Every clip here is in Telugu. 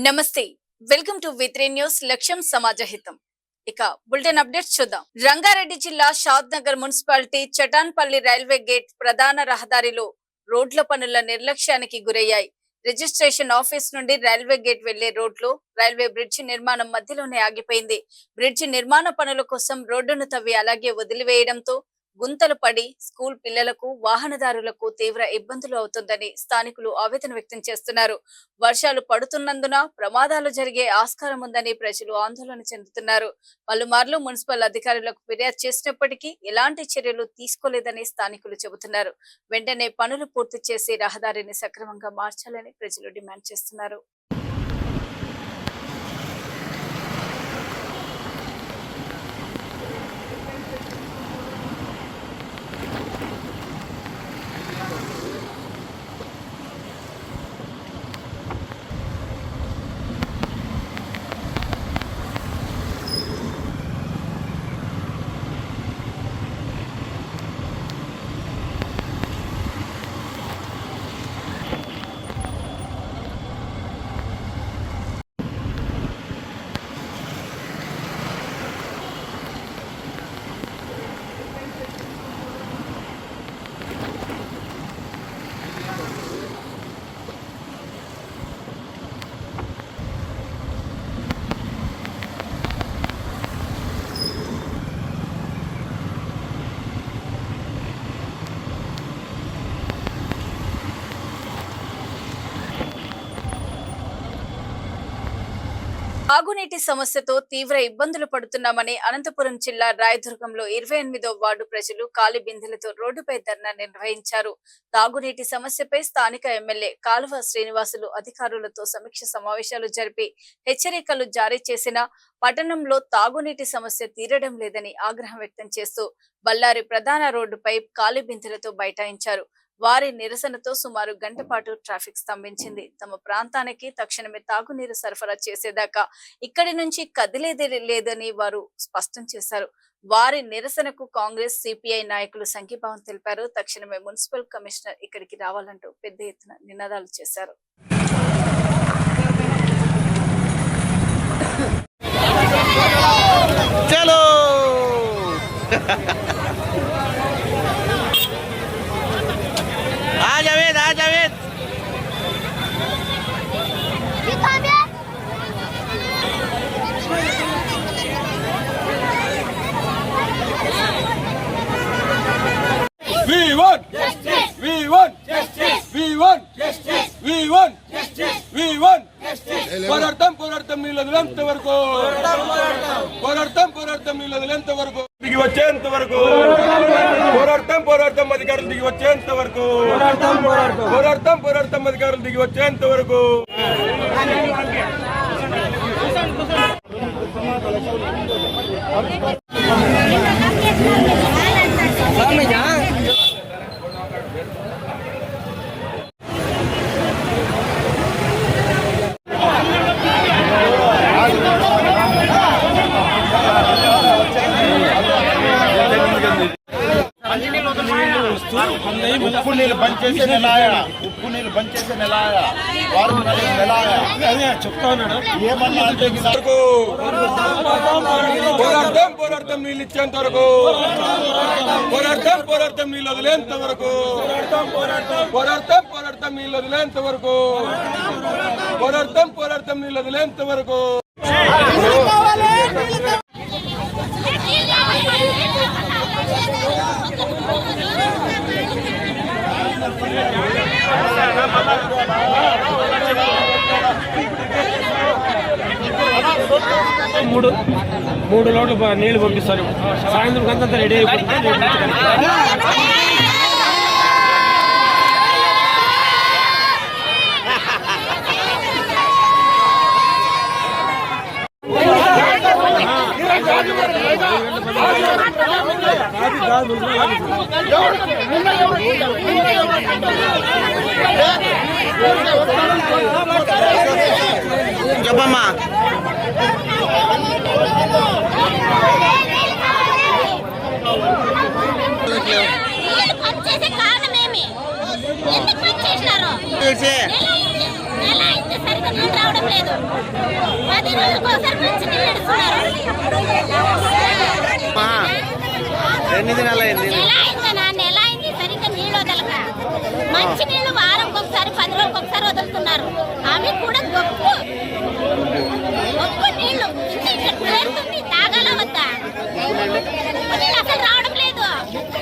నమస్తే వెల్కమ్ టు వి3 న్యూస్ లక్ష్యం సమాజహితం. ఇక బులెటిన్ అప్డేట్స్ చూద్దాం. రంగారెడ్డి జిల్లా Shad Nagar municipality Chatanpally railway gate ప్రధాన రహదారిలో రోడ్ల పనుల నిర్లక్ష్యానికి గురయ్యాయి. రిజిస్ట్రేషన్ ఆఫీస్ నుండి రైల్వే గేట్ వెళ్లే రోడ్లు రైల్వే బ్రిడ్జి నిర్మాణం మధ్యలోనే ఆగిపోయింది. బ్రిడ్జి నిర్మాణ పనుల కోసం రోడ్డును తవ్వి అలాగే వదిలివేయడంతో గుంతలు పడి స్కూల్ పిల్లలకు వాహనదారులకు తీవ్ర ఇబ్బందులు అవుతుందని స్థానికులు ఆవేదన వ్యక్తం చేస్తున్నారు. వర్షాలు పడుతున్నందున ప్రమాదాలు జరిగే ఆస్కారం ఉందని ప్రజలు ఆందోళన చెందుతున్నారు. పలుమార్లు మున్సిపల్ అధికారులకు ఫిర్యాదు చేసినప్పటికీ ఎలాంటి చర్యలు తీసుకోలేదని స్థానికులు చెబుతున్నారు. వెంటనే పనులు పూర్తి చేసి రహదారిని సక్రమంగా మార్చాలని ప్రజలు డిమాండ్ చేస్తున్నారు. తాగునీటి సమస్యతో తీవ్ర ఇబ్బందులు పడుతున్నామని అనంతపురం జిల్లా రాయదుర్గంలో 28వ వార్డు ప్రజలు ఖాళీ బిందెలతో రోడ్డుపై ధర్నా నిర్వహించారు. తాగునీటి సమస్యపై స్థానిక ఎమ్మెల్యే కాలువ శ్రీనివాసులు అధికారులతో సమీక్ష సమావేశాలు జరిపి హెచ్చరికలు జారీ చేసిన పట్టణంలో తాగునీటి సమస్య తీరడం లేదని ఆగ్రహం వ్యక్తం చేస్తూ బళ్ళారి ప్రధాన రోడ్డుపై ఖాళీ బిందెలతో బైఠాయించారు. వారి నిరసనతో సుమారు గంట పాటు ట్రాఫిక్ స్తంభించింది. తమ ప్రాంతానికి తక్షణమే తాగునీరు సరఫరా చేసేదాకా ఇక్కడి నుంచి కదిలేదే లేదని వారు స్పష్టం చేశారు. వారి నిరసనకు కాంగ్రెస్, సిపిఐ నాయకులు సంఘీభావం తెలిపారు. తక్షణమే మున్సిపల్ కమిషనర్ ఇక్కడికి రావాలంటూ పెద్ద ఎత్తున నినాదాలు చేశారు. పోరాడతాం నీళ్ళు వదిలేంత వరకు పోరాడతాం నీళ్ళు వదిలేంత వరకు దిగి వచ్చేంత వరకు పోరాడతాం అధికారులు దిగి వచ్చేంత వరకు పోరాడతాం అధికారులు దిగి వచ్చేంత వరకు ఉప్పు నీళ్ళు బంద్ చేసే నెలాయా చెప్తా ఉన్నాడు. ఏమన్నా పోరాడతాం నీళ్ళు ఇచ్చేంత వరకు పోరాడతాం నీళ్ళు వదిలేంత వరకు పోరాడతాం నీళ్ళు వదిలేంత వరకు పోరాడతాం నీళ్ళు వదిలేంత వరకు మూడు లోడ్లు నీళ్లు పంపిస్తారు. సాయంత్రం అంతా రెడీ అయిపోతుంది. చెప్పమ్మా. ఎందుకు పని చేసినారు? రావడం లేదు. 10 రోజులకు ఒకసారి మంచి నీళ్ళు ఇస్తున్నారు. నెల అయింది సరిగ్గా నీళ్ళు వదలక. మంచి నీళ్ళు వారంకి ఒకసారి 10 రోజులకు ఒకసారి వదులుతున్నారు. అవి కూడా గొప్ప నీళ్లు పేరుతుంది. తాగాల వద్దా? నీళ్ళు అసలు రావడం లేదు.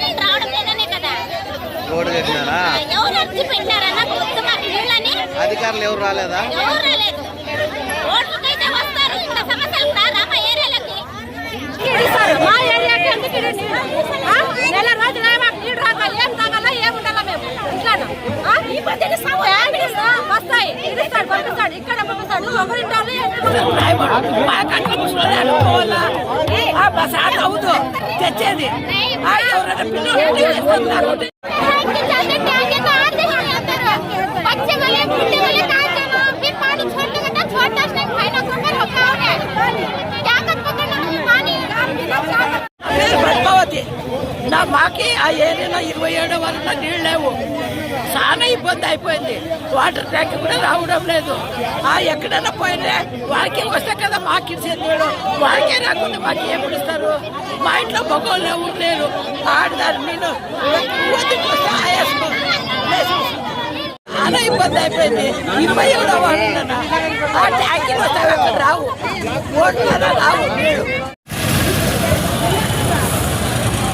నీళ్ళు రావడం లేదనే కదా ఎవరు అర్జీ పెట్టారన్నా నీళ్ళని. అధికారులు ఎవరు రాలేదా? ఎవరు రాలేదు. ఓట్లకైతే వస్తారు. ఇంత సమస్యలు రారా మా ఏరియాలకి? మా ఏరియాకి ఎందుకు నెల రోజులు మాకు నీళ్ళు రాక ఏం తాగాలా ఏముండాలా మేము ఇట్లాను వస్తాయి. ఇస్తాడు పంపిస్తాడు, ఇక్కడ పంపిస్తాడు. ఒకరింటాలు తెచ్చేది పద్మావతి. మాకి ఆ ఏరియాలో 27 వరకు నీళ్ళు లేవు. చాలా ఇబ్బంది అయిపోయింది. వాటర్ ట్యాంక్ కూడా రావడం లేదు. ఎక్కడైనా పోయినా వాళ్ళకి వస్తే కదా మాకు ఇచ్చే నీళ్ళు. వాళ్ళకే రాకుండా మాకు ఏమి ఇస్తారు? మా ఇంట్లో మగవాళ్ళు ఎవరు లేరు. ఆడదారు నేను చాలా ఇబ్బంది అయిపోయింది. 27 వాళ్ళు ఆ ట్యాంకీలు వస్తాయి, అక్కడ రావు. ఓట్ల రావు నీళ్ళు.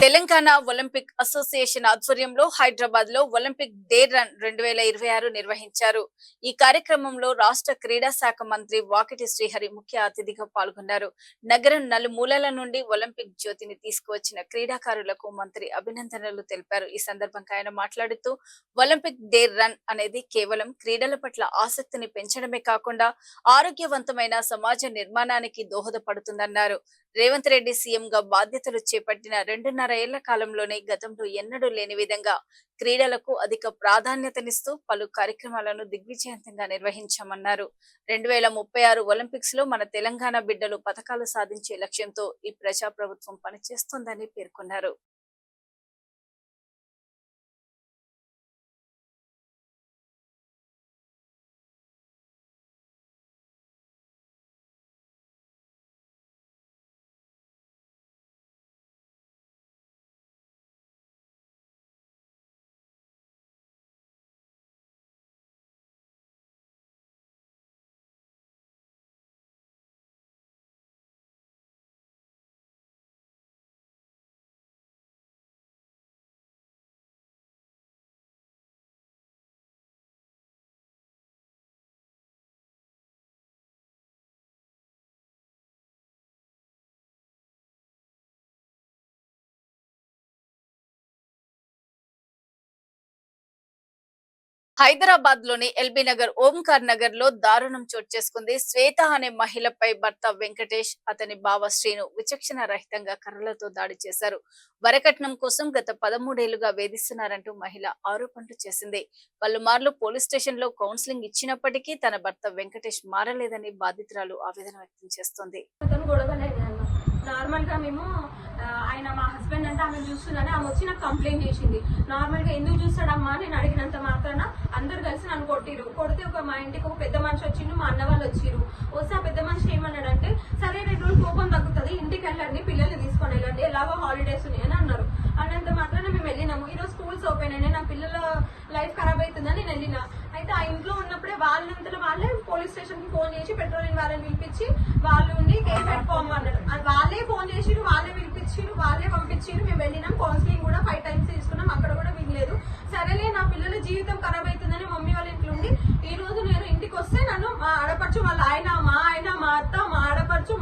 తెలంగాణ ఒలింపిక్ అసోసియేషన్ ఆధ్వర్యంలో హైదరాబాద్ లో ఒలింపిక్ డే రన్ 2026 నిర్వహించారు. ఈ కార్యక్రమంలో రాష్ట్ర క్రీడా శాఖ మంత్రి వాకిటి శ్రీహరి ముఖ్య అతిథిగా పాల్గొన్నారు. నగరం నలుమూలల నుండి ఒలింపిక్ జ్యోతిని తీసుకువచ్చిన క్రీడాకారులకు మంత్రి అభినందనలు తెలిపారు. ఈ సందర్భంగా ఆయన మాట్లాడుతూ ఒలింపిక్ డే రన్ అనేది కేవలం క్రీడల పట్ల ఆసక్తిని పెంచడమే కాకుండా ఆరోగ్యవంతమైన సమాజ నిర్మాణానికి దోహదపడుతుందన్నారు. రేవంత్ రెడ్డి సీఎం గా బాధ్యతలు చేపట్టిన 2.5 ఏళ్ల కాలంలోనే గతంలో ఎన్నడూ లేని విధంగా క్రీడలకు అధిక ప్రాధాన్యతనిస్తూ పలు కార్యక్రమాలను దిగ్విజయంతంగా నిర్వహించామన్నారు. 2036 ఒలింపిక్స్ లో మన తెలంగాణ బిడ్డలు పతకాలు సాధించే లక్ష్యంతో ఈ ప్రజాప్రభుత్వం పనిచేస్తోందని పేర్కొన్నారు. హైదరాబాద్ లోని ఎల్బీ నగర్, ఓంకార్ నగర్ లో దారుణం చోటు చేసుకుంది. శ్వేత అనే మహిళపై భర్త వెంకటేష్, అతని బావ శ్రీను విచక్షణ రహితంగా కర్రలతో దాడి చేశారు. వరకట్నం కోసం గత 13 ఏళ్లుగా వేధిస్తున్నారంటూ మహిళ ఆరోపణలు చేసింది. పలుమార్లు పోలీస్ స్టేషన్ లో కౌన్సిలింగ్ ఇచ్చినప్పటికీ తన భర్త వెంకటేష్ మారలేదని బాధితురాలు ఆవేదన వ్యక్తం చేస్తోంది. నార్మల్ గా మేము ఆయన మా హస్బెండ్ అంటే ఆమె చూస్తుందని ఆమె వచ్చి నాకు కంప్లైంట్ చేసింది. నార్మల్ గా ఎందుకు చూస్తాడమ్మా నేను అడిగినంత మాత్రాన అందరు కలిసి నన్ను కొట్టిరు. కొడితే మా ఇంటికి ఒక పెద్ద మనిషి వచ్చిండు, మా అన్న వాళ్ళు వచ్చిరు. వస్తే ఆ పెద్ద మనిషి ఏమన్నాడంటే, సరే 2 రోజులు కోపం తగ్గుతుంది, ఇంటికి వెళ్ళండి, పిల్లల్ని తీసుకొని వెళ్ళండి, ఎలాగో హాలిడేస్ ఉన్నాయని అన్నారు. అన్నంత మాత్రాన మేము వెళ్ళినాము. ఈరోజు స్కూల్స్ ఓపెన్ అయినాయి, నా పిల్లల లైఫ్ ఖరాబ్ అవుతుందని నేను వెళ్ళినా. అయితే ఆ ఇంట్లో ఉన్నప్పుడే వాళ్ళంతలో వాళ్ళే పోలీస్ స్టేషన్ కి ఫోన్ చేసి పెట్రోలింగ్ వాళ్ళని పిలిపించి వాళ్ళు కేసు పెట్టుకోమన్నాడు. వాళ్ళే ఫోన్ చేసిరు, వాళ్ళే పిలిపించిరు, వాళ్ళే పంపించిరు. మేము వెళ్ళినాం, కౌన్సిలింగ్ కూడా 5 times తీసుకున్నాం, అక్కడ కూడా వినలేదు. సరేలే నా పిల్లల జీవితం ఖరాబ్ అవుతుందని మమ్మీ వాళ్ళ ఇంట్లో ఉండి ఈ రోజు నేను ఇంటికి వస్తే నన్ను మా ఆడపడుచు వాళ్ళ ఆయన, మా అత్త, మా ఆడపడుచు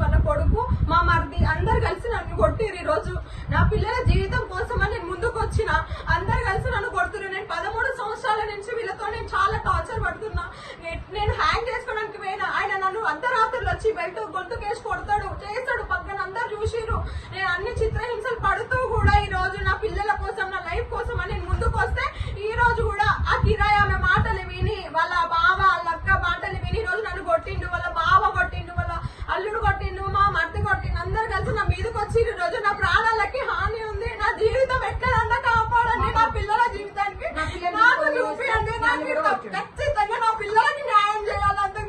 వాళ్ళ కొడుకు, మా మరిది అందరు కలిసి నన్ను కొట్టిరు. ఈ రోజు నా పిల్లల జీవితం కోసం అని నేను ముందుకు వచ్చిన అందరు కలిసి నన్ను కొడుతున్నారు. నేను 13 సంవత్సరాల నుంచి వీళ్ళతో నేను చాలా టార్చర్ పడుతున్నా. నేను హ్యాంగ్ చేసుకోవడానికి పోయినా ఆయన నన్ను అర్ధరాత్రులు వచ్చి బెల్ట్ గొంతుకేసి కొడతాడు, చేస్తాడు. పక్కన అందరు చూసిరు. నేను అన్ని చిత్రహింసలు పడుతూ కూడా ఈ రోజు నా పిల్లల కోసం, నా లైఫ్ కోసం అని నేను ముందుకు వస్తే ఈ రోజు కూడా ఆ కిరాయి ఆమె మాటలు విని, వాళ్ళ బావ వాళ్ళ అక్క మాటలు విని ఈ రోజు నన్ను కొట్టిండు, వాళ్ళ బావ కొట్టిండు, వాళ్ళ అల్లుడు కొట్టిండు, మా మర్ది కొట్టిండు. అందరు కలిసి నా మీదకి వచ్చి ఈ రోజు నా ప్రాణాలకి హాని ఉంది, నా జీవితం ఎక్కడన్నా కాపాడండి, నా పిల్లల జీవితానికి నాకు చూపియండి, నాకు ఖచ్చితంగా నా పిల్లలకి న్యాయం చేయాలంటే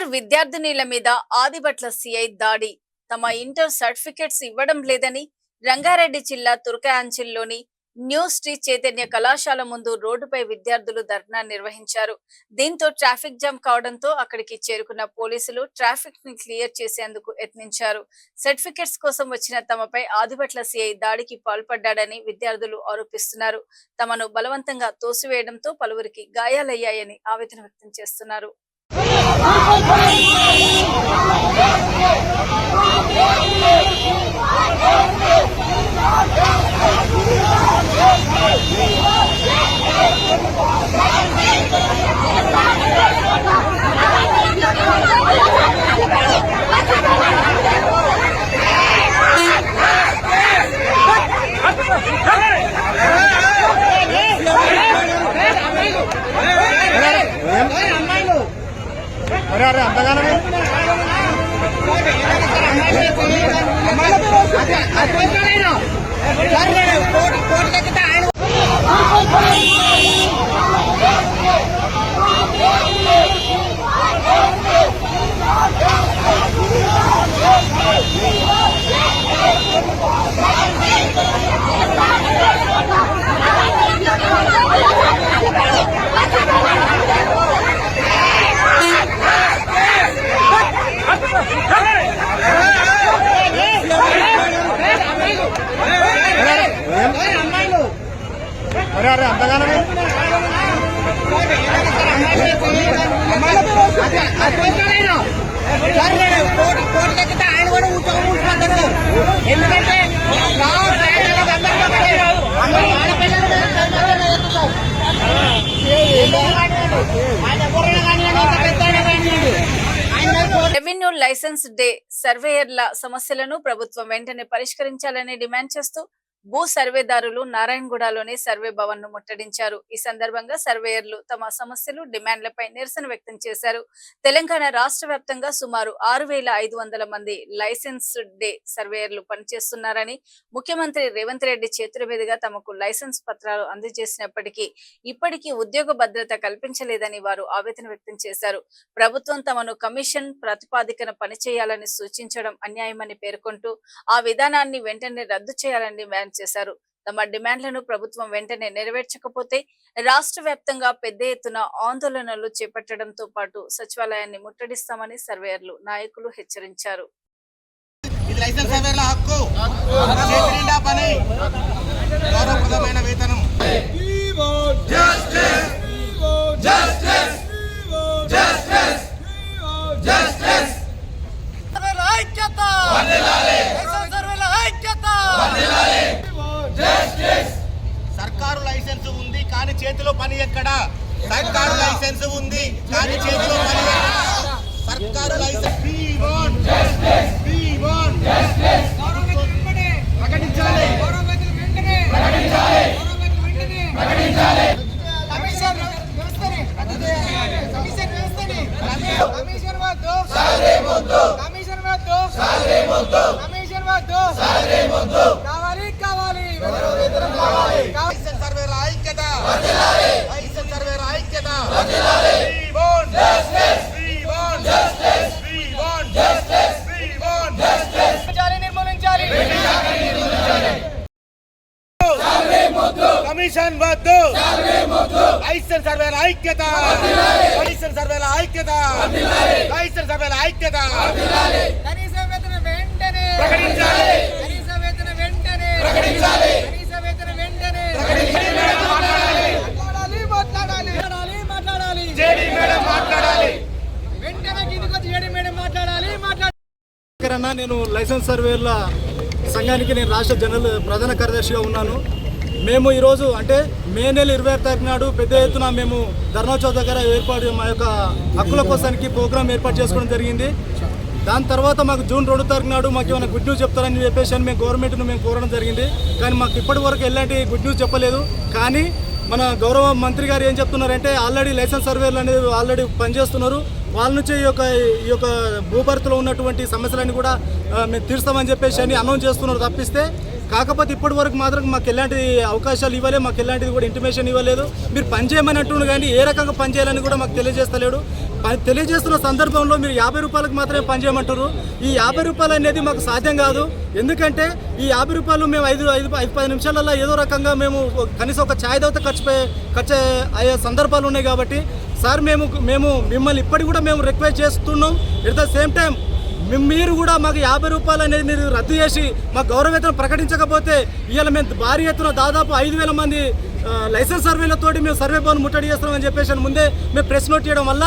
ఇంటర్ విద్యార్థినిల మీద ఆదిబట్ల సిఐ దాడి. తమ ఇంటర్ సర్టిఫికెట్స్ ఇవ్వడం లేదని రంగారెడ్డి జిల్లా తుర్కయాంచిల్లోని న్యూ శ్రీ చైతన్య కళాశాల ముందు రోడ్డుపై విద్యార్థులు ధర్నా నిర్వహించారు. దీంతో ట్రాఫిక్ జామ్ కావడంతో అక్కడికి చేరుకున్న పోలీసులు ట్రాఫిక్ ని క్లియర్ చేసేందుకు యత్నించారు. సర్టిఫికెట్స్ కోసం వచ్చిన తమపై ఆదిబట్ల సిఐ దాడికి పాల్పడ్డాడని విద్యార్థులు ఆరోపిస్తున్నారు. తమను బలవంతంగా తోసివేయడంతో పలువురికి గాయాలయ్యాయని ఆవేదన వ్యక్తం చేస్తున్నారు. అరే అంతగానే అరే అంతగానే ఆయన కూడా ఎందుకంటే రెవెన్యూ లైసెన్స్ డే సర్వేయర్ల సమస్యలను ప్రభుత్వం వెంటనే పరిష్కరించాలని డిమాండ్ చేస్తూ భూ సర్వేదారులు నారాయణగూడలోని సర్వే భవన్ ను ముట్టడించారు. ఈ సందర్భంగా సర్వేయర్లు తమ సమస్యలు డిమాండ్లపై నిరసన వ్యక్తం చేశారు. తెలంగాణ రాష్ట్ర వ్యాప్తంగా సుమారు 6,500 మంది లైసెన్స్ డే సర్వేయర్లు పనిచేస్తున్నారని, ముఖ్యమంత్రి రేవంత్ రెడ్డి చేతుల మీదుగా తమకు లైసెన్స్ పత్రాలు అందజేసినప్పటికీ ఇప్పటికీ ఉద్యోగ భద్రత కల్పించలేదని వారు ఆవేదన వ్యక్తం చేశారు. ప్రభుత్వం తమను కమిషన్ ప్రతిపాదికన పనిచేయాలని సూచించడం అన్యాయమని పేర్కొంటూ ఆ విధానాన్ని వెంటనే రద్దు చేయాలని డిమాండ్ చేశారు. తమ డిమాండ్లను ప్రభుత్వం వెంటనే నెరవేర్చకపోతే రాష్ట్ర వ్యాప్తంగా పెద్ద ఎత్తున ఆందోళనలు చేపట్టడంతో పాటు సచివాలయాన్ని ముట్టడిస్తామని సర్వేయర్లు నాయకులు హెచ్చరించారు. లైసెన్స్ సర్వేల హక్కు, చేతి నిండా పని, గౌరవప్రదమైన వేతనం. సర్కారు లైసెన్స్ ఉంది కానీ చేతిలో పని ఎక్కడా? సర్కారు లైసెన్స్ ఉంది కానీ చేతిలో పని ఎక్కడా? సర్కారు లైసెన్స్ ప్రకటించాలి. లైసెన్స్ సర్వేల ఐక్యత, లైసెన్స్ సర్వేల ఐక్యత. కమిషన్ వద్దు, లైసెన్స్ సర్వేల ఐక్యత, లైసెన్స్ సర్వేల ఐక్యత, లైసెన్స్ సర్వేల ఐక్యత. కనీస వేతన వెంటనే ప్రకటించాలి, కనీస వేతన వెంటనే ప్రకటించాలి, కనీస వేతన వెంటనే మాట్లాడాలి. జేడీ మేడం మాట్లాడాలి. వెంటనే కిందికి వచ్చి జేడీ మేడం మాట్లాడాలి. నేను లైసెన్స్ సర్వేల సంఘానికి నేను రాష్ట్ర ప్రధాన కార్యదర్శిగా ఉన్నాను. మేము ఈరోజు అంటే మే నెల 26 తారీఖు నాడు పెద్ద ఎత్తున మేము ధర్నా చౌక్ దగ్గర మా యొక్క హక్కుల కోసానికి ప్రోగ్రాం ఏర్పాటు చేసుకోవడం జరిగింది. దాని తర్వాత మాకు జూన్ 2 తారీఖు నాడు మాకు ఏమైనా గుడ్ న్యూస్ చెప్తారని చెప్పేసి మేము గవర్నమెంట్ను మేము కోరడం జరిగింది. కానీ మాకు ఇప్పటి వరకు ఎలాంటి గుడ్ న్యూస్ చెప్పలేదు. కానీ మన గౌరవ మంత్రి గారు ఏం చెప్తున్నారంటే ఆల్రెడీ లైసెన్స్ సర్వేలు అనేది ఆల్రెడీ పనిచేస్తున్నారు. వాళ్ళ నుంచి ఈ యొక్క భూభారతిలో ఉన్నటువంటి సమస్యలన్నీ కూడా మేము తీరుస్తామని చెప్పేసి అని అనౌన్స్ చేస్తున్నారు తప్పిస్తే కాకపోతే ఇప్పటి వరకు మాత్రం మాకు ఎలాంటి అవకాశాలు ఇవ్వలేదు, మాకు ఎలాంటిది కూడా ఇంటిమేషన్ ఇవ్వలేదు. మీరు పని చేయమని అంటున్నారు కానీ ఏ రకంగా పని చేయాలని కూడా మాకు తెలియజేస్తలేడు. తెలియజేస్తున్న సందర్భంలో మీరు 50 రూపాయలకు మాత్రమే పని చేయమంటారు. ఈ 50 రూపాయలు అనేది మాకు సాధ్యం కాదు. ఎందుకంటే ఈ 50 రూపాయలు మేము 5-10 నిమిషాలలో ఏదో రకంగా మేము కనీసం ఒక ఛాయ్ దవత ఖర్చు అయ్యే సందర్భాలు ఉన్నాయి. కాబట్టి సార్ మేము మిమ్మల్ని ఇప్పటికి కూడా మేము రిక్వెస్ట్ చేస్తున్నాం. ఎట్ ద సేమ్ టైం మీరు కూడా మాకు 50 రూపాయలు అనేది మీరు రద్దు చేసి మా గౌరవేతనం ప్రకటించకపోతే ఇవాళ మేము భారీ ఎత్తున దాదాపు 5,000 మంది లైసెన్స్ సర్వేలతోటి మేము సర్వే భవన్ ముట్టడి చేస్తామని చెప్పేసి ముందే మేము ప్రెస్ నోట్ చేయడం వల్ల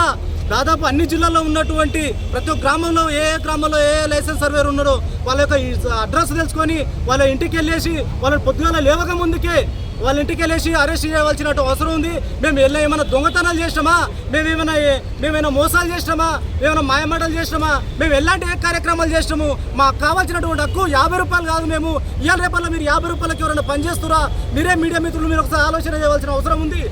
దాదాపు అన్ని జిల్లాల్లో ఉన్నటువంటి ప్రతి ఒక్క గ్రామంలో ఏ గ్రామంలో ఏ లైసెన్స్ సర్వేర్ ఉన్నారో వాళ్ళ యొక్క అడ్రస్ తెలుసుకొని వాళ్ళ ఇంటికి వెళ్ళేసి వాళ్ళని పొద్దుగాల లేవక ముందుకే వాళ్ళ ఇంటికి వెళ్ళేసి అరెస్ట్ చేయవలసిన అవసరం ఉంది. మేము ఏమైనా దొంగతనాలు చేసినామా, మేమేమైనా మోసాలు చేసినామా, ఏమైనా మాయమాటలు చేసినామా, మేము ఎలాంటి ఏ కార్యక్రమాలు చేసినాము, మాకు కావాల్సినటువంటి హక్కు 50 రూపాయలు కాదు. మేము ఇవాళ రేపల్లో మీరు 50 రూపాయలకి ఎవరైనా పనిచేస్తురా, మీరే మీడియా మిత్రులు మీరు ఒకసారి ఆలోచన చేయవలసిన అవసరం ఉంది.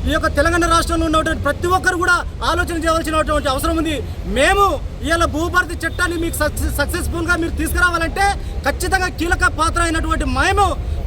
ఈ యొక్క తెలంగాణ రాష్ట్రంలో ఉన్నటువంటి ప్రతి ఒక్కరు కూడా ఆలోచన చేయవలసినటువంటి అవసరం ఉంది. మేము ఇవాళ భూభారతి చట్టాన్ని మీకు సక్సెస్ఫుల్గా మీరు తీసుకురావాలంటే ఖచ్చితంగా కీలక పాత్ర అయినటువంటి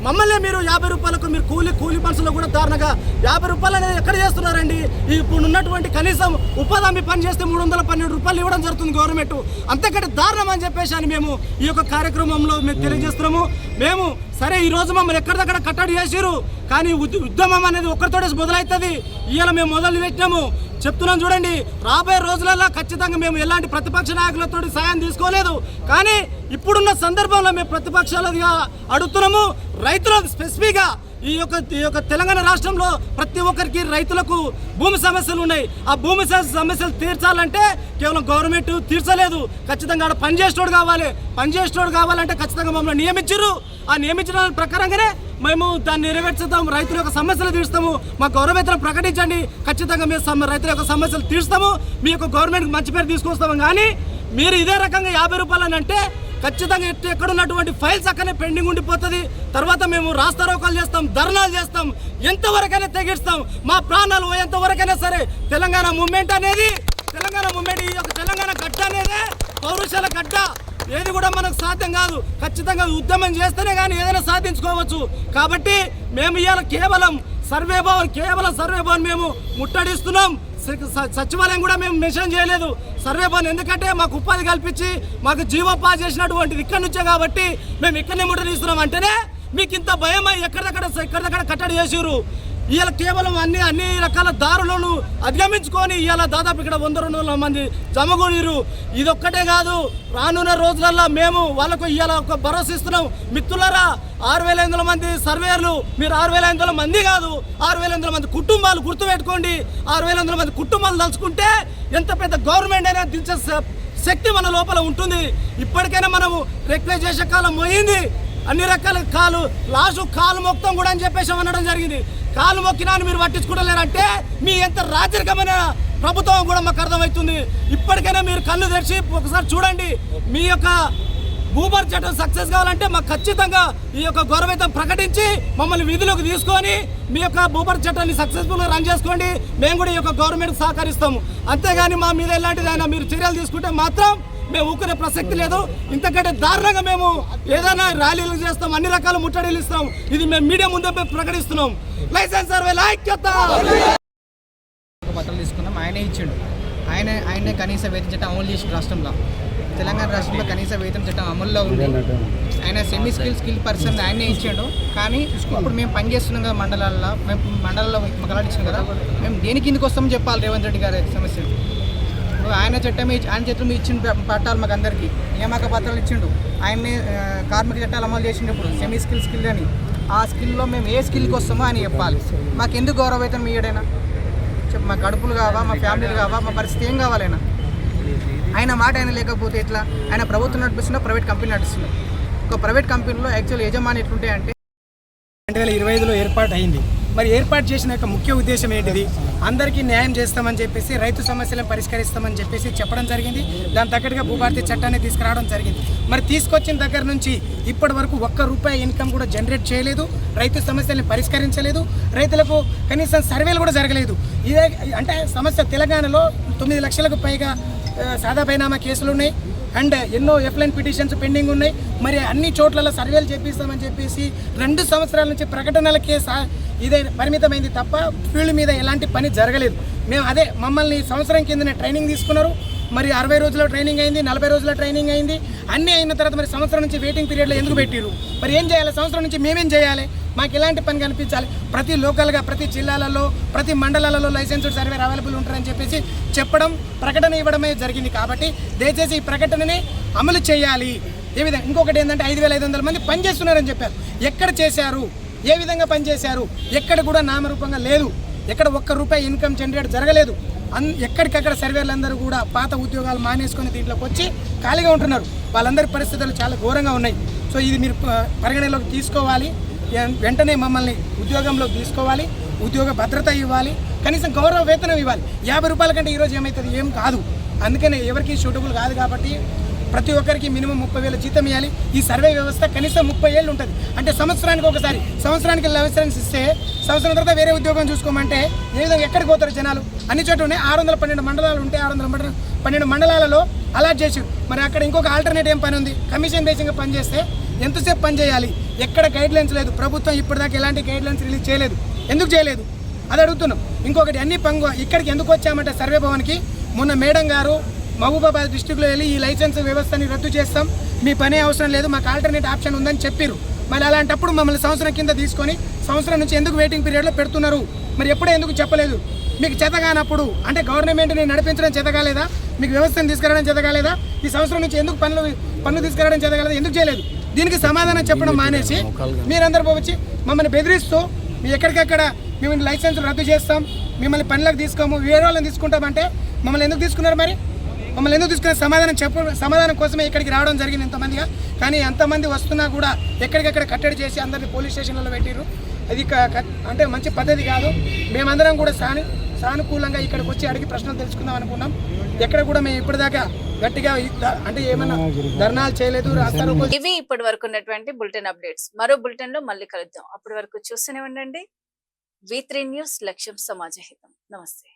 మమ్మల్ని మీరు 50 రూపాయలకు మీరు కూలి పనులు కూడా దారుణంగా 50 రూపాయలు అనేది ఎక్కడ చేస్తున్నారండి? ఇప్పుడు ఉన్నటువంటి కనీసం ఉపాధి హామీ పని చేస్తే 312 రూపాయలు ఇవ్వడం జరుగుతుంది గవర్నమెంట్. అంతకంటే దారుణం అని చెప్పేసి అని మేము ఈ యొక్క కార్యక్రమంలో మేము తెలియజేస్తున్నాము. మేము సరే ఈరోజు మమ్మల్ని ఎక్కడిదక్కడ కట్టడి చేసిరు, కానీ ఉద్యమం అనేది ఒక్కరితోటే మొదలవుతుంది. ఇవాళ మేము మొదలు పెట్టినాము, చెప్తున్నాం చూడండి. రాబోయే రోజులలో ఖచ్చితంగా మేము ఎలాంటి ప్రతిపక్ష నాయకులతో సాయం తీసుకోలేదు. కానీ ఇప్పుడున్న సందర్భంలో మేము ప్రతిపక్షాలుగా అడుగుతున్నాము. రైతులు స్పెసిఫిక్గా ఈ యొక్క తెలంగాణ రాష్ట్రంలో ప్రతి ఒక్కరికి రైతులకు భూమి సమస్యలు ఉన్నాయి. ఆ భూమి సమస్యలు తీర్చాలంటే కేవలం గవర్నమెంట్ తీర్చలేదు, ఖచ్చితంగా ఆడ పనిచేసేటోడు కావాలి. పనిచేసేటోడు కావాలంటే ఖచ్చితంగా మమ్మల్ని నియమించారు. ఆ నియమించిన ప్రకారంగానే మేము దాన్ని నెరవేర్చుతాము, రైతుల యొక్క సమస్యలు తీరుస్తాము. మా గౌరవేతనం ప్రకటించండి, ఖచ్చితంగా మేము రైతుల యొక్క సమస్యలు తీరుస్తాము, మీ యొక్క గవర్నమెంట్కి మంచి పేరు తీసుకొస్తాము. కానీ మీరు ఇదే రకంగా 50 రూపాయలు అని అంటే ఖచ్చితంగా ఎక్కడున్నటువంటి ఫైల్స్ అక్కడనే పెండింగ్ ఉండిపోతుంది. తర్వాత మేము రాస్తారోకాలు చేస్తాం, ధర్నాలు చేస్తాం, ఎంతవరకైనా తెగిస్తాం. మా ప్రాణాలు ఎంతవరకైనా సరే తెలంగాణ మూమెంట్ ఈ యొక్క తెలంగాణ గడ్డ అనేది పౌరుషాల గడ్డ. ఏది కూడా మనకు సాధ్యం కాదు. ఖచ్చితంగా ఉద్యమం చేస్తేనే కానీ ఏదైనా సాధించుకోవచ్చు. కాబట్టి మేము ఇవాళ కేవలం సర్వే భవన్ మేము ముట్టడిస్తున్నాం. సచివాలయం కూడా మేము మెన్షన్ చేయలేదు. సర్వే భవన్ ఎందుకంటే మాకు ఉపాధి కల్పించి మాకు జీవోపాధి చేసినటువంటిది ఇక్కడ నుంచే కాబట్టి మేము ఇక్కడనే ముట్టడిస్తున్నాం. అంటేనే మీకు ఇంత భయం ఎక్కడిదక్కడ కట్టడి చేసిరు. ఇవాళ కేవలం అన్ని రకాల దారులను అధిగమించుకొని ఇవాళ దాదాపు ఇక్కడ 100-200 మంది జమగూడిరు. ఇదొక్కటే కాదు, రానున్న రోజులలో మేము వాళ్ళకు ఇవాళ ఒక భరోసా ఇస్తున్నాం. మిత్రులారా, 6,500 మంది సర్వేయర్లు, మీరు 6,500 మంది కాదు, 6,500 మంది కుటుంబాలు గుర్తుపెట్టుకోండి. 6,500 మంది కుటుంబాలు తలుచుకుంటే ఎంత పెద్ద గవర్నమెంట్ అయినా దించే శక్తి మన లోపల ఉంటుంది. ఇప్పటికైనా మనము రిక్వెస్ట్ చేసే కాలం పోయింది. అన్ని రకాల కాలు మొత్తం కూడా అని చెప్పేసి అనడం జరిగింది. కాలు మొక్కినా మీరు పట్టించుకోలేరంటే మీ ఎంత రాజరికమైన ప్రభుత్వం కూడా మాకు అర్థమవుతుంది. ఇప్పటికైనా మీరు కళ్ళు తెరిచి ఒకసారి చూడండి. మీ యొక్క భూభారతి చట్టం సక్సెస్ కావాలంటే మాకు ఖచ్చితంగా ఈ యొక్క గౌరవేతం ప్రకటించి మమ్మల్ని విధులకు తీసుకొని మీ యొక్క భూభారతి చట్టాన్ని సక్సెస్ఫుల్గా రన్ చేసుకోండి. మేము కూడా ఈ యొక్క గవర్నమెంట్కి సహకరిస్తాము. అంతేగాని మా మీద ఎలాంటిదైనా మీరు చర్యలు తీసుకుంటే మాత్రం మేము ఊరుకునే ప్రసక్తి లేదు. ఇంతకంటే దారుణంగా మేము ఏదైనా ర్యాలీలు చేస్తాం, అన్ని రకాల ముట్టడిలు ఇస్తాం. ఇది మేము మీడియా ముందే ప్రకటిస్తున్నాం. లైసెన్స్ సర్వేల ఐక్యత. పత్రాలు తీసుకున్నాం, ఆయనే ఇచ్చిండు. ఆయనే కనీస వేతన చట్టం అమలు చేసిన రాష్ట్రంలో. తెలంగాణ రాష్ట్రంలో కనీస వేతన చట్టం అమల్లో ఉంది. ఆయన సెమీ స్కిల్ పర్సన్ ఆయనే ఇచ్చిండు. కానీ ఇప్పుడు మేము పనిచేస్తున్నాం కదా మండలాల్లో మగలాడించాం కదా, మేము దేనికి కిందకి వస్తామని చెప్పాలి రేవంత్ రెడ్డి గారి సమస్య. ఆయన చేతులు ఇచ్చిన పట్టాలు మాకు అందరికీ నియామక పత్రాలు ఇచ్చిండు. ఆయన్ని కార్మిక చట్టాలు అమలు చేసిండు. ఇప్పుడు సెమీ స్కిల్ అని ఆ స్కిల్లో మేము ఏ స్కిల్కి వస్తామో ఆయన చెప్పాలి. మాకు ఎందుకు గౌరవవేతనం ఇయ్యడైనా చెప్పు. మా కడుపులు కావా, మా ఫ్యామిలీలు కావా, మా పరిస్థితి ఏం కావాలైనా? ఆయన మాట ఆయన లేకపోతే ఎట్లా? ఆయన ప్రభుత్వం నడిపిస్తున్నా, ప్రైవేట్ కంపెనీ నడుస్తుంది. ఒక ప్రైవేట్ కంపెనీలో యాక్చువల్ యజమాని ఎట్లుంటాయి అంటే 2025లో ఏర్పాటు అయింది. మరి ఏర్పాటు చేసిన యొక్క ముఖ్య ఉద్దేశం ఏంటిది? అందరికీ న్యాయం చేస్తామని చెప్పేసి, రైతు సమస్యలను పరిష్కరిస్తామని చెప్పేసి చెప్పడం జరిగింది. దాని తగ్గట్టుగా భూభారతి చట్టాన్ని తీసుకురావడం జరిగింది. మరి తీసుకొచ్చిన దగ్గర నుంచి ఇప్పటి వరకు ₹1 ఇన్కమ్ కూడా జనరేట్ చేయలేదు, రైతు సమస్యలను పరిష్కరించలేదు, రైతులకు కనీసం సర్వేలు కూడా జరగలేదు. ఇదే అంటే సమస్య తెలంగాణలో 9 లక్షలకు పైగా సాదా బైనామా కేసులు ఉన్నాయి. అండ్ ఎన్నో ఎఫ్లైన్ పిటిషన్స్ పెండింగ్ ఉన్నాయి. మరి అన్ని చోట్ల సర్వేలు చేపిస్తామని చెప్పేసి 2 సంవత్సరాల నుంచి ప్రకటనలకే ఇదే పరిమితమైంది తప్ప ఫీల్డ్ మీద ఎలాంటి పని జరగలేదు. మేము అదే మమ్మల్ని సంవత్సరం కిందనే ట్రైనింగ్ తీసుకున్నారు. మరి 60 రోజుల ట్రైనింగ్ అయింది, 40 రోజుల ట్రైనింగ్ అయింది. అన్నీ అయిన తర్వాత మరి సంవత్సరం నుంచి వెయిటింగ్ పీరియడ్లో ఎందుకు పెట్టిరు? మరి ఏం చేయాలి? సంవత్సరం నుంచి మేమేం చేయాలి? మాకు ఎలాంటి పని కనిపించాలి? ప్రతి లోకల్గా ప్రతి జిల్లాలలో ప్రతి మండలాలలో లైసెన్స్డ్ సర్వేర్ అవైలబుల్ ఉంటారని చెప్పేసి చెప్పడం, ప్రకటన ఇవ్వడమే జరిగింది. కాబట్టి దయచేసి ఈ ప్రకటనని అమలు చేయాలి. ఏ విధంగా ఇంకొకటి ఏంటంటే 5,500 మంది పనిచేస్తున్నారని చెప్పారు. ఎక్కడ చేశారు? ఏ విధంగా పనిచేశారు? ఎక్కడ కూడా నామరూపంగా లేదు. ఎక్కడ ₹1 ఇన్కమ్ జనరేట్ జరగలేదు. ఎక్కడికక్కడ సర్వేర్లందరూ కూడా పాత ఉద్యోగాలు మానేసుకొని దీంట్లోకి వచ్చి ఖాళీగా ఉంటున్నారు. వాళ్ళందరి పరిస్థితులు చాలా ఘోరంగా ఉన్నాయి. సో ఇది మీరు పరిగణలోకి తీసుకోవాలి. వెంటనే మమ్మల్ని ఉద్యోగంలోకి తీసుకోవాలి. ఉద్యోగ భద్రత ఇవ్వాలి. కనీసం గౌరవ వేతనం ఇవ్వాలి. ₹50 కంటే ఈరోజు ఏమవుతుంది? ఏం కాదు. అందుకనే ఎవరికి సూటబుల్ కాదు. కాబట్టి ప్రతి ఒక్కరికి మినిమం 30,000 జీతం ఇవ్వాలి. ఈ సర్వే వ్యవస్థ కనీసం 30 ఏళ్ళు ఉంటుంది. అంటే సంవత్సరానికి ఒకసారి, సంవత్సరానికి లైసెన్స్ ఇస్తే సంవత్సరం తర్వాత వేరే ఉద్యోగం చూసుకోమంటే ఏ విధంగా ఎక్కడికి పోతారు జనాలు? అన్ని చోట్ల ఉన్నాయి. 612 మండలాలు ఉంటే 612 మండలాలలో అలాట్ చేసారు. మరి అక్కడ ఇంకొక ఆల్టర్నేట్ ఏం పని ఉంది? కమిషన్ బేసింగ్గా పని చేస్తే ఎంతసేపు పని చేయాలి? ఎక్కడ గైడ్లైన్స్ లేదు. ప్రభుత్వం ఇప్పటిదాకా ఎలాంటి గైడ్లైన్స్ రిలీజ్ చేయలేదు. ఎందుకు చేయలేదు అది అడుగుతున్నాం. ఇంకొకటి అన్ని ఇక్కడికి ఎందుకు వచ్చామంటే సర్వే భవన్కి మొన్న మేడం గారు మహబూబాబాద్ డిస్టిక్లో వెళ్ళి ఈ లైసెన్స్ వ్యవస్థని రద్దు చేస్తాం, మీ పనే అవసరం లేదు, మాకు ఆల్టర్నేట్ ఆప్షన్ ఉందని చెప్పారు. మరి అలాంటప్పుడు మమ్మల్ని సంవత్సరం కింద తీసుకొని సంవత్సరం నుంచి ఎందుకు వెయిటింగ్ పీరియడ్లో పెడుతున్నారు? మరి ఎప్పుడే ఎందుకు చెప్పలేదు? మీకు చేతగానప్పుడు అంటే గవర్నమెంట్ని నడిపించడం చేతగాలేదా? మీకు వ్యవస్థను తీసుకురావడం చేతగాలేదా? ఈ సంవత్సరం నుంచి ఎందుకు పన్ను తీసుకురావడం చేతగాలేదా? ఎందుకు చేయలేదు? దీనికి సమాధానం చెప్పడం మానేసి మీరందరూ వచ్చి మమ్మల్ని బెదిరిస్తూ మీ ఎక్కడికక్కడ మేము లైసెన్స్ రద్దు చేస్తాం, మిమ్మల్ని పనులకు తీసుకోము, వేరే వాళ్ళని తీసుకుంటామంటే మమ్మల్ని ఎందుకు తీసుకున్నారు? మరి మమ్మల్ని ఎందుకు తీసుకునే సమాధానం కోసమే ఇక్కడికి రావడం జరిగింది ఎంతమందిగా. కానీ ఎంతమంది వస్తున్నా కూడా ఎక్కడికక్కడ కట్టడి చేసి అందరినీ పోలీస్ స్టేషన్లలో పెట్టిర్రు. అది అంటే మంచి పద్ధతి కాదు. మేమందరం కూడా సానుకూలంగా ఇక్కడికి వచ్చి అడిగి ప్రశ్నలు తెలుసుకుందాం అనుకున్నాం. ఎక్కడ కూడా మేము ఇప్పటిదాకా గట్టిగా అంటే ఏమన్నా ధర్నాలు చేయలేదు. ఇవి ఇప్పటి వరకు ఉన్నటువంటి బులెటిన్ అప్డేట్స్. మరో బులెటిన్ లో మళ్ళీ కలుద్దాం. అప్పటి వరకు చూస్తూనే ఉండండి V3 న్యూస్. లక్ష్యం సమాజ హితం. నమస్తే.